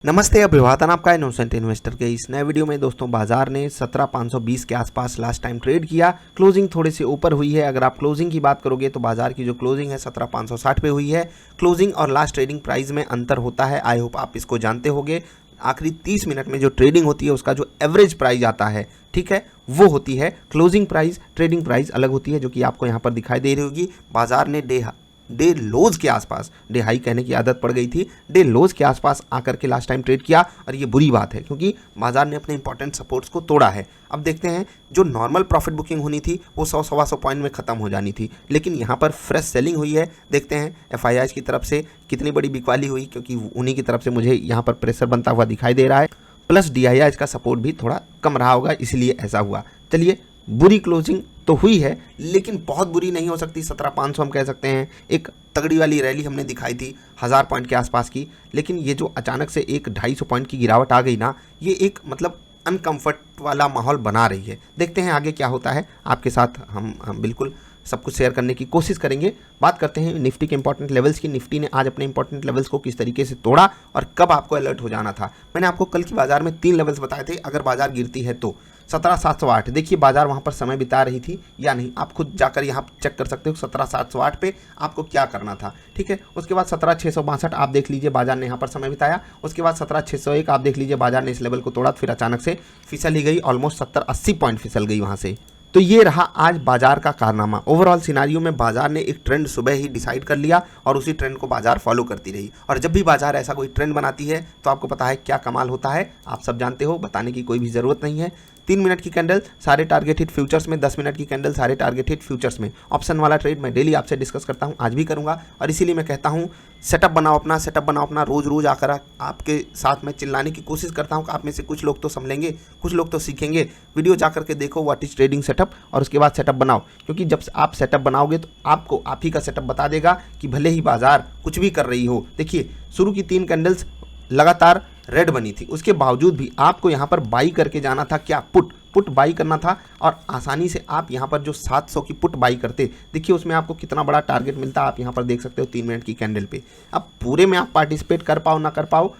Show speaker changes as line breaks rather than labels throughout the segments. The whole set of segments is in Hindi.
नमस्ते, अभिवादन आपका इनोसेंट इन्वेस्टर के इस नए वीडियो में। दोस्तों, बाजार ने 17,520 के आसपास लास्ट टाइम ट्रेड किया। क्लोजिंग थोड़ी सी ऊपर हुई है। अगर आप क्लोजिंग की बात करोगे तो बाजार की जो क्लोजिंग है 17,560 पे हुई है। क्लोजिंग और लास्ट ट्रेडिंग प्राइस में अंतर होता है। आई होप आप इसको जानते होंगे। आखिरी 30 मिनट में जो ट्रेडिंग होती है उसका जो एवरेज प्राइस आता है, ठीक है, वो होती है क्लोजिंग प्राइस। ट्रेडिंग प्राइस अलग होती है, जो कि आपको यहाँ पर दिखाई दे रही होगी। बाजार ने डे लोज के आसपास, डे हाई कहने की आदत पड़ गई थी, डे लोज के आसपास आकर के लास्ट टाइम ट्रेड किया। और ये बुरी बात है क्योंकि बाजार ने अपने इंपॉर्टेंट सपोर्ट्स को तोड़ा है। अब देखते हैं, जो नॉर्मल प्रॉफिट बुकिंग होनी थी वो 100-125 पॉइंट में ख़त्म हो जानी थी, लेकिन यहाँ पर फ्रेश सेलिंग हुई है। देखते हैं एफआईआई की तरफ से कितनी बड़ी बिकवाली हुई, क्योंकि उन्हीं की तरफ से मुझे यहाँ पर प्रेशर बनता हुआ दिखाई दे रहा है। प्लस डीआईआई का सपोर्ट भी थोड़ा कम रहा होगा, इसलिए ऐसा हुआ। चलिए, बुरी क्लोजिंग तो हुई है, लेकिन बहुत बुरी नहीं हो सकती। 17,500 हम कह सकते हैं। एक तगड़ी वाली रैली हमने दिखाई थी 1000 पॉइंट के आसपास की, लेकिन ये जो अचानक से एक 250 पॉइंट की गिरावट आ गई ना, ये एक मतलब अनकम्फर्ट वाला माहौल बना रही है। देखते हैं आगे क्या होता है। आपके साथ हम बिल्कुल सब कुछ शेयर करने की कोशिश करेंगे। बात करते हैं निफ्टी के इंपॉर्टेंट लेवल्स की। निफ्टी ने आज अपने इंपॉर्टेंट लेवल्स को किस तरीके से तोड़ा और कब आपको अलर्ट हो जाना था। मैंने आपको कल की बाजार में 3 लेवल्स बताए थे अगर बाजार गिरती है तो। 17,708, देखिए बाजार वहाँ पर समय बिता रही थी या नहीं, आप खुद जाकर यहाँ चेक कर सकते हो। 17,708 पे आपको क्या करना था, ठीक है। उसके बाद 17,662 आप देख लीजिए बाजार ने यहाँ पर समय बिताया। उसके बाद 17,601 आप देख लीजिए बाजार ने इस लेवल को तोड़ा, फिर अचानक से फिसल ही गई। ऑलमोस्ट 70-80 पॉइंट फिसल गई वहाँ से। तो ये रहा आज बाजार का कारनामा। ओवरऑल सिनारियो में बाजार ने एक ट्रेंड सुबह ही डिसाइड कर लिया और उसी ट्रेंड को बाजार फॉलो करती रही। और जब भी बाजार ऐसा कोई ट्रेंड बनाती है तो आपको पता है क्या कमाल होता है। आप सब जानते हो, बताने की कोई भी ज़रूरत नहीं है। 3 मिनट की कैंडल सारे टारगेट हिट फ्यूचर्स में, 10 मिनट की कैंडल सारे टारगेट हिट फ्यूचर्स में। ऑप्शन वाला ट्रेड मैं डेली आपसे डिस्कस करता हूँ, आज भी करूँगा। और इसीलिए मैं कहता हूँ सेटअप बनाओ अपना। रोज़ रोज़ आकर आपके साथ मैं चिल्लाने की कोशिश करता हूँ कि आप में से कुछ लोग तो समझेंगे, कुछ लोग तो सीखेंगे। वीडियो जा करके देखो व्हाट इज ट्रेडिंग सेटअप, और उसके बाद सेटअप बनाओ। क्योंकि जब आप सेटअप बनाओगे तो आपको आप ही का सेटअप बता देगा कि भले ही बाजार कुछ भी कर रही हो। देखिए, शुरू की 3 कैंडल्स लगातार रेड बनी थी, उसके बावजूद भी आपको यहाँ पर बाई करके जाना था। क्या पुट बाई करना था, और आसानी से आप यहाँ पर जो 700 की पुट बाई करते, देखिए उसमें आपको कितना बड़ा टारगेट मिलता। आप यहाँ पर देख सकते हो 3 मिनट की कैंडल पे। अब पूरे में आप पार्टिसिपेट कर पाओ ना कर पाओ,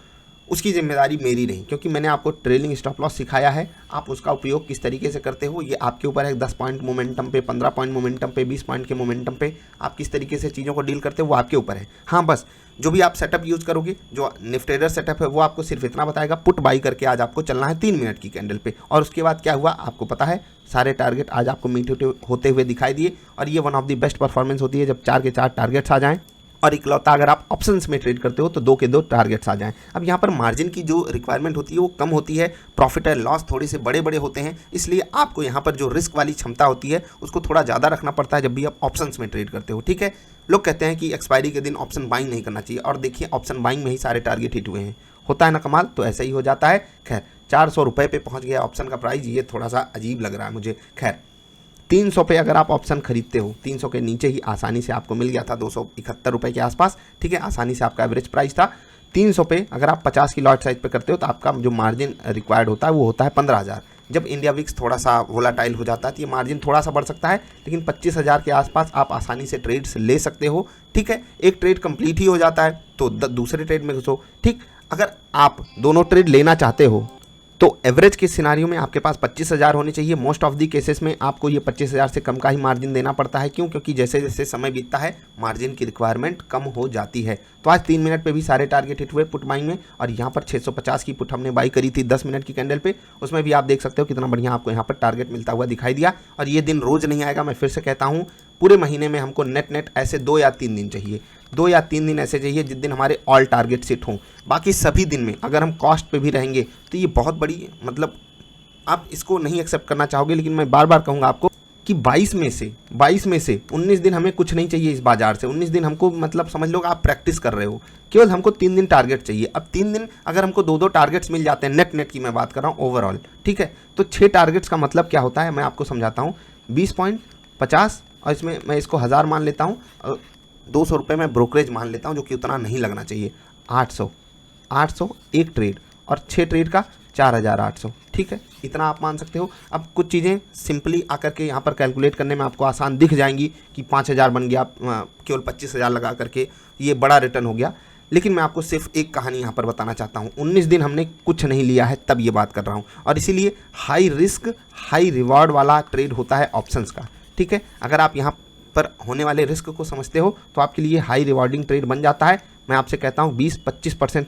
उसकी जिम्मेदारी मेरी नहीं, क्योंकि मैंने आपको ट्रेलिंग स्टॉप लॉस सिखाया है। आप उसका उपयोग किस तरीके से करते हो ये आपके ऊपर है। 10 पॉइंट मोमेंटम पे, 15 पॉइंट मोमेंटम पे, 20 पॉइंट के मोमेंटम पे आप किस तरीके से चीज़ों को डील करते हो वो आपके ऊपर है। हाँ, बस जो भी आप सेटअप यूज़ करोगे, जो निफ्टेडर सेटअप है, वो आपको सिर्फ इतना बताएगा, पुट बाई करके आज आपको चलना है 3 मिनट की कैंडल पे। और उसके बाद क्या हुआ आपको पता है, सारे टारगेट आज आपको मीट होते हुए दिखाई दिए। और ये one of the best performance होती है जब 4 के 4 टारगेट्स आ जाएँ, और इकलौता अगर आप ऑप्शंस में ट्रेड करते हो तो 2 के 2 टारगेट्स आ जाएं। अब यहाँ पर मार्जिन की जो रिक्वायरमेंट होती है वो कम होती है, प्रॉफिट एंड लॉस थोड़े से बड़े बड़े होते हैं, इसलिए आपको यहाँ पर जो रिस्क वाली क्षमता होती है उसको थोड़ा ज़्यादा रखना पड़ता है जब भी आप ऑप्शंस में ट्रेड करते हो, ठीक है। लोग कहते हैं कि एक्सपायरी के दिन ऑप्शन बाइंग नहीं करना चाहिए, और देखिए ऑप्शन बाइंग में ही सारे टारगेट हिट हुए हैं। होता है ना कमाल, तो ऐसा ही हो जाता है। खैर, 400 रुपये पे पहुँच गया ऑप्शन का प्राइस, ये थोड़ा सा अजीब लग रहा है मुझे। खैर, 300 पे अगर आप ऑप्शन खरीदते हो, 300 के नीचे ही आसानी से आपको मिल गया था 271 रुपये के आसपास, ठीक है। आसानी से आपका एवरेज प्राइस था 300 पे। अगर आप 50 की लॉट साइज पे करते हो तो आपका जो मार्जिन रिक्वायर्ड होता है वो होता है 15,000। जब इंडिया विक्स थोड़ा सा वोलाटाइल हो जाता है तो ये मार्जिन थोड़ा सा बढ़ सकता है, लेकिन 25,000 के आसपास आप आसानी से ट्रेड्स ले सकते हो, ठीक है। एक ट्रेड कंप्लीट ही हो जाता है तो दूसरे ट्रेड में घुसो, ठीक। अगर आप दोनों ट्रेड लेना चाहते हो तो एवरेज के सिनारियो में आपके पास 25,000 होने चाहिए। मोस्ट ऑफ दी केसेस में आपको ये 25,000 से कम का ही मार्जिन देना पड़ता है। क्यों? क्योंकि जैसे जैसे समय बीतता है मार्जिन की रिक्वायरमेंट कम हो जाती है। तो आज 3 मिनट पे भी सारे टारगेट हिट हुए पुट बाइंग में, और यहाँ पर 650 की पुट हमने बाई करी थी 10 मिनट की कैंडल पे। उसमें भी आप देख सकते हो कितना बढ़िया आपको यहाँ पर टारगेट मिलता हुआ दिखाई दिया। और ये दिन रोज़ नहीं आएगा, मैं फिर से कहता हूँ, पूरे महीने में हमको नेट ऐसे 2 या 3 दिन चाहिए। 2 या 3 दिन ऐसे चाहिए जिस दिन हमारे ऑल टारगेट हिट हों। बाकी सभी दिन में अगर हम कॉस्ट पे भी रहेंगे तो ये बहुत बड़ी, मतलब आप इसको नहीं एक्सेप्ट करना चाहोगे, लेकिन मैं बार बार कहूँगा आपको कि 22 में से 19 दिन हमें कुछ नहीं चाहिए इस बाजार से। 19 दिन हमको, मतलब समझ लो आप प्रैक्टिस कर रहे हो, केवल हमको 3 दिन टारगेट चाहिए। अब 3 दिन अगर हमको 2-2 टारगेट्स मिल जाते हैं, नेट की मैं बात कर रहा हूँ ओवरऑल, ठीक है, तो 6 टारगेट्स का मतलब क्या होता है मैं आपको समझाता हूँ। 20 पॉइंट 50, और इसमें मैं इसको 1000 मान लेता हूँ, 200 रुपये मैं ब्रोकरेज मान लेता हूँ, जो कि उतना नहीं लगना चाहिए। 800 एक ट्रेड, और 6 ट्रेड का 4,800, ठीक है, इतना आप मान सकते हो। अब कुछ चीज़ें सिंपली आकर के यहाँ पर कैलकुलेट करने में आपको आसान दिख जाएंगी कि 5,000 बन गया केवल 25,000 लगा करके, ये बड़ा रिटर्न हो गया। लेकिन मैं आपको सिर्फ एक कहानी यहाँ पर बताना चाहता हूँ। 19 दिन हमने कुछ नहीं लिया है, तब ये बात कर रहा हूँ, और इसीलिए हाई रिस्क हाई रिवॉर्ड वाला ट्रेड होता है ऑप्शंस का। ठीक है, अगर आप यहाँ पर होने वाले रिस्क को समझते हो तो आपके लिए हाई रिवॉर्डिंग ट्रेड बन जाता है। मैं आपसे कहता हूँ 20-25%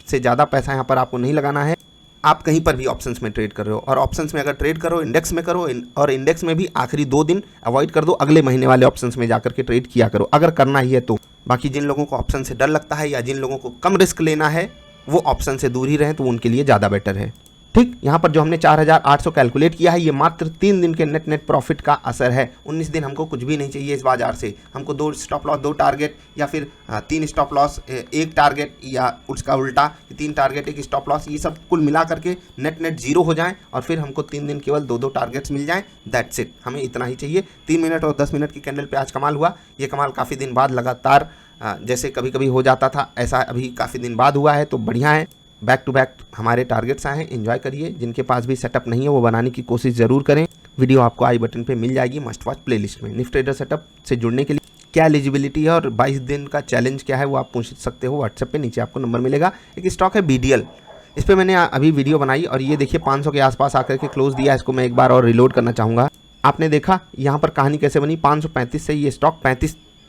से ज़्यादा पैसा यहाँ पर आपको नहीं लगाना है। आप कहीं पर भी ऑप्शंस में ट्रेड कर रहे हो, और ऑप्शंस में अगर ट्रेड करो इंडेक्स में करो, और इंडेक्स में भी आखिरी 2 दिन अवॉइड कर दो, अगले महीने वाले ऑप्शंस में जाकर के ट्रेड किया करो अगर करना ही है तो। बाकी जिन लोगों को ऑप्शन से डर लगता है या जिन लोगों को कम रिस्क लेना है वो ऑप्शन से दूर ही रहें, तो उनके लिए ज़्यादा बेटर है। ठीक, यहाँ पर जो हमने 4800 कैलकुलेट किया है, ये मात्र 3 दिन के नेट प्रॉफिट का असर है। 19 दिन हमको कुछ भी नहीं चाहिए इस बाजार से। हमको 2 स्टॉप लॉस 2 टारगेट, या फिर 3 स्टॉप लॉस 1 टारगेट, या उसका उल्टा 3 टारगेट 1 स्टॉप लॉस, ये सब कुल मिला करके नेट 0 हो जाए, और फिर हमको 3 दिन केवल 2-2 टारगेट्स मिल जाएं। दैट्स इट, हमें इतना ही चाहिए। 3 मिनट और 10 मिनट की कैंडल पे आज कमाल हुआ। ये कमाल काफ़ी दिन बाद लगातार, जैसे कभी कभी हो जाता था, ऐसा अभी काफ़ी दिन बाद हुआ है, तो बढ़िया है। बैक टू बैक हमारे टारगेट्स आए हैं, एंजॉय करिए। जिनके पास भी सेटअप नहीं है वो बनाने की कोशिश ज़रूर करें। वीडियो आपको आई बटन पे मिल जाएगी मस्ट वॉच प्लेलिस्ट में। निफ्टी ट्रेडर सेटअप से जुड़ने के लिए क्या एलिजिबिलिटी है और 22 दिन का चैलेंज क्या है वो आप पूछ सकते हो व्हाट्सएप पे, नीचे आपको नंबर मिलेगा। एक स्टॉक है BDL, इस पर मैंने अभी वीडियो बनाई और ये देखिए 500 के आसपास आकर के क्लोज दिया। इसको मैं एक बार और रिलोड करना चाहूँगा। आपने देखा यहाँ पर कहानी कैसे बनी, 535 से ये स्टॉक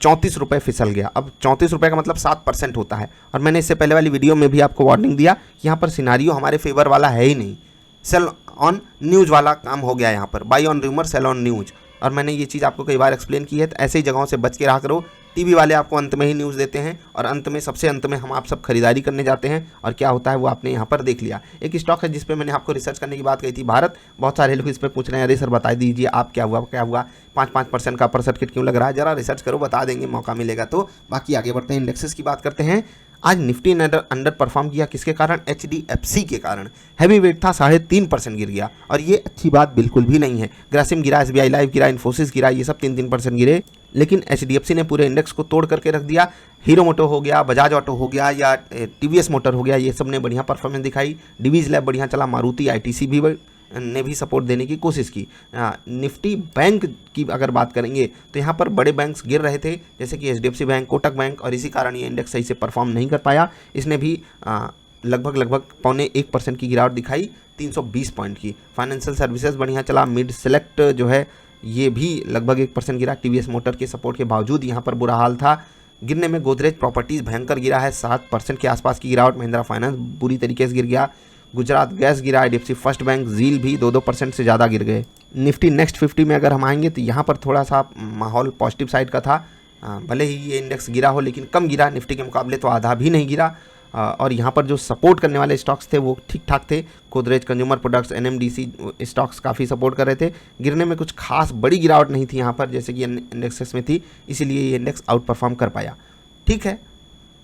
34 रुपये फिसल गया। अब 34 रुपये का मतलब 7% होता है, और मैंने इससे पहले वाली वीडियो में भी आपको वार्निंग दिया कि यहाँ पर सिनारियो हमारे फेवर वाला है ही नहीं। सेल ऑन न्यूज़ वाला काम हो गया यहाँ पर, by on rumour cell on news, और मैंने ये चीज़ आपको कई बार एक्सप्लेन की है। तो ऐसे ही जगहों से बच के रहा करो। टीवी वाले आपको अंत में ही न्यूज़ देते हैं, और अंत में, सबसे अंत में हम आप सब खरीदारी करने जाते हैं, और क्या होता है वो आपने यहाँ पर देख लिया। एक स्टॉक है जिस पे मैंने आपको रिसर्च करने की बात कही थी, भारत। बहुत सारे लोग इस पर पूछ रहे हैं, अरे सर बता दीजिए आप क्या हुआ 5% का अपर सर्किट क्यों लग रहा है, जरा रिसर्च करो, बता देंगे मौका मिलेगा तो। बाकी आगे बढ़ते हैं, इंडेक्सेस की बात करते हैं। आज निफ्टी ने अंडर परफॉर्म किया, किसके कारण? HDFC के कारण। हैवी वेट था, 3.5% गिर गया, और ये अच्छी बात बिल्कुल भी नहीं है। ग्रासिम गिरा, SBI लाइफ गिरा, इन्फोसिस गिरा, ये सब 3-3% गिरे, लेकिन HDFC ने पूरे इंडेक्स को तोड़ करके रख दिया। हीरो मोटो हो गया, बजाज ऑटो हो गया, या TVS मोटर हो गया, ये सब ने बढ़िया परफॉर्मेंस दिखाई। डिवीज लैब बढ़िया चला, मारुति ITC भी ने भी सपोर्ट देने की कोशिश की। निफ्टी बैंक की अगर बात करेंगे तो यहाँ पर बड़े बैंक्स गिर रहे थे, जैसे कि HDFC बैंक, कोटक बैंक, और इसी कारण ये इंडेक्स सही से परफॉर्म नहीं कर पाया। इसने भी लगभग 0.25% की गिरावट दिखाई, 320 पॉइंट की। फाइनेंशियल सर्विसेज बढ़िया चला, मिड सेलेक्ट जो है ये भी लगभग 1% गिरा। TVS मोटर के सपोर्ट के बावजूद यहाँ पर बुरा हाल था। गिरने में गोदरेज प्रॉपर्टीज़ भयंकर गिरा है, 7% के आसपास की गिरावट। महिंद्रा फाइनेंस बुरी तरीके से गिर गया। गुजरात गैस गिरा, IDFC फर्स्ट बैंक, जील भी 2-2% से ज़्यादा गिर गए। निफ्टी नेक्स्ट 50 में अगर हम आएंगे तो यहाँ पर थोड़ा सा माहौल पॉजिटिव साइड का था। भले ही ये इंडेक्स गिरा हो, लेकिन कम गिरा, निफ्टी के मुकाबले तो आधा भी नहीं गिरा। और यहाँ पर जो सपोर्ट करने वाले स्टॉक्स थे वो ठीक ठाक थे। Godrej consumer products, NMDC stocks काफ़ी सपोर्ट कर रहे थे। गिरने में कुछ खास बड़ी गिरावट नहीं थी यहाँ पर, जैसे कि इंडेक्सेस में थी, इसीलिए ये इंडेक्स आउट परफॉर्म कर पाया। ठीक है,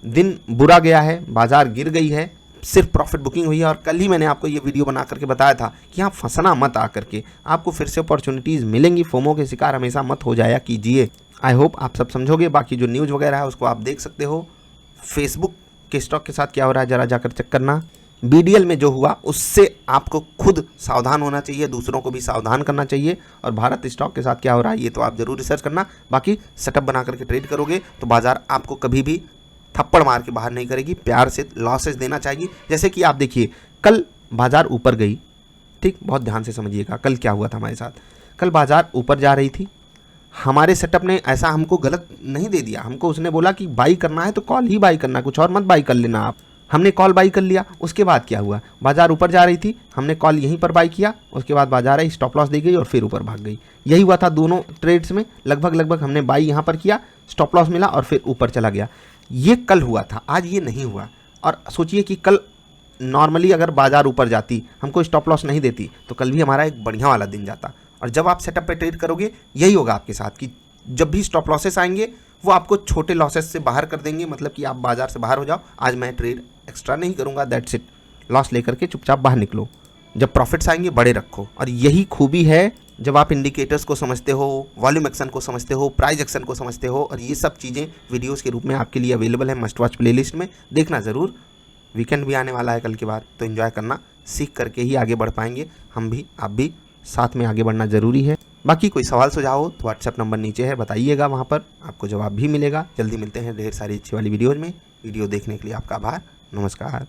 दिन बुरा गया है, बाजार गिर गई है, सिर्फ प्रॉफिट बुकिंग हुई है। और कल ही मैंने आपको ये वीडियो बना करके बताया था कि यहाँ फंसना मत आकर के, आपको फिर से अपॉर्चुनिटीज़ मिलेंगी। फोमो के शिकार हमेशा मत हो जाया कीजिए। आई होप आप सब समझोगे। बाकी जो न्यूज़ वगैरह है उसको आप देख सकते हो। फेसबुक के स्टॉक के साथ क्या हो रहा है जरा जाकर चेक करना। BDL में जो हुआ उससे आपको खुद सावधान होना चाहिए, दूसरों को भी सावधान करना चाहिए। और भारत स्टॉक के साथ क्या हो रहा है ये तो आप ज़रूर रिसर्च करना। बाकी सेटअप बना करके ट्रेड करोगे तो बाजार आपको कभी भी थप्पड़ मार के बाहर नहीं करेगी, प्यार से लॉसेस देना चाहिए। जैसे कि आप देखिए, कल बाजार ऊपर गई, ठीक, बहुत ध्यान से समझिएगा कल क्या हुआ था हमारे साथ। कल बाजार ऊपर जा रही थी, हमारे सेटअप ने ऐसा हमको गलत नहीं दे दिया। हमको उसने बोला कि बाई करना है तो कॉल ही बाई करना, कुछ और मत बाई कर लेना आप। हमने कॉल बाई कर लिया। उसके बाद क्या हुआ, बाजार ऊपर जा रही थी, हमने कॉल यहीं पर बाई किया, उसके बाद बाजार आई, स्टॉप लॉस दी गई और फिर ऊपर भाग गई। यही हुआ था दोनों ट्रेड्स में। लगभग हमने बाई यहाँ पर किया, स्टॉप लॉस मिला और फिर ऊपर चला गया। ये कल हुआ था, आज ये नहीं हुआ। और सोचिए कि कल नॉर्मली अगर बाजार ऊपर जाती, हमको स्टॉप लॉस नहीं देती, तो कल भी हमारा एक बढ़िया वाला दिन जाता। और जब आप सेटअप पे ट्रेड करोगे यही होगा आपके साथ कि जब भी स्टॉप लॉसेस आएंगे वो आपको छोटे लॉसेस से बाहर कर देंगे, मतलब कि आप बाजार से बाहर हो जाओ, आज मैं ट्रेड एक्स्ट्रा नहीं करूंगा, दैट्स इट। लॉस लेकर के चुपचाप बाहर निकलो। जब प्रॉफिट्स आएंगे बड़े रखो। और यही खूबी है जब आप इंडिकेटर्स को समझते हो, वॉल्यूम एक्शन को समझते हो, प्राइस एक्शन को समझते हो, और ये सब चीज़ें वीडियोस के रूप में आपके लिए अवेलेबल है मस्ट वॉच प्लेलिस्ट में, देखना ज़रूर। वीकेंड भी आने वाला है कल के बाद, तो एंजॉय करना, सीख करके ही आगे बढ़ पाएंगे। हम भी, आप भी, साथ में आगे बढ़ना ज़रूरी है। बाकी कोई सवाल सुझाव हो तो व्हाट्सएप नंबर नीचे है, बताइएगा, वहाँ पर आपको जवाब भी मिलेगा। जल्दी मिलते हैं ढेर सारी अच्छी वाली वीडियोज़ में। वीडियो देखने के लिए आपका आभार। नमस्कार।